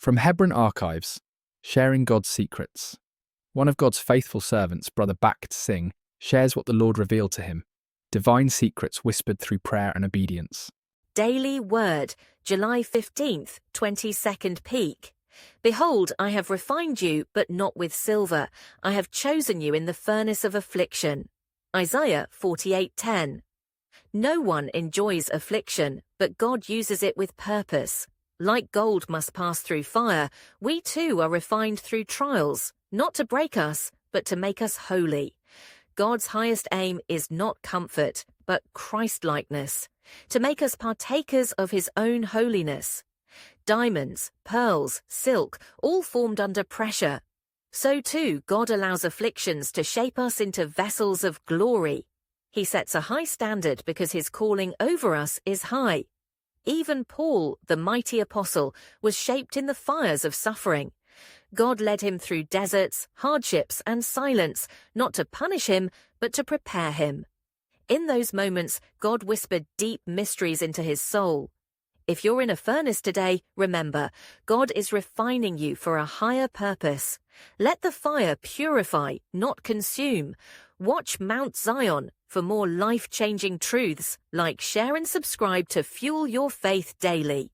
From Hebron Archives, Sharing God's Secrets. One of God's faithful servants, Brother Bakht Singh, shares what the Lord revealed to him, divine secrets whispered through prayer and obedience. Daily Word, July 15th, 22nd peak. Behold, I have refined you, but not with silver. I have chosen you in the furnace of affliction. Isaiah 48:10. No one enjoys affliction, but God uses it with purpose. Like gold must pass through fire, we too are refined through trials, not to break us, but to make us holy. God's highest aim is not comfort, but Christ-likeness, to make us partakers of his own holiness. Diamonds, pearls, silk, all formed under pressure. So too, God allows afflictions to shape us into vessels of glory. He sets a high standard because his calling over us is high. Even Paul, the mighty apostle, was shaped in the fires of suffering. God led him through deserts, hardships, and silence, not to punish him, but to prepare him. In those moments, God whispered deep mysteries into his soul. If you're in a furnace today, remember, God is refining you for a higher purpose. Let the fire purify, not consume. Watch Mount Zion for more life-changing truths. Like, share, and subscribe to fuel your faith daily.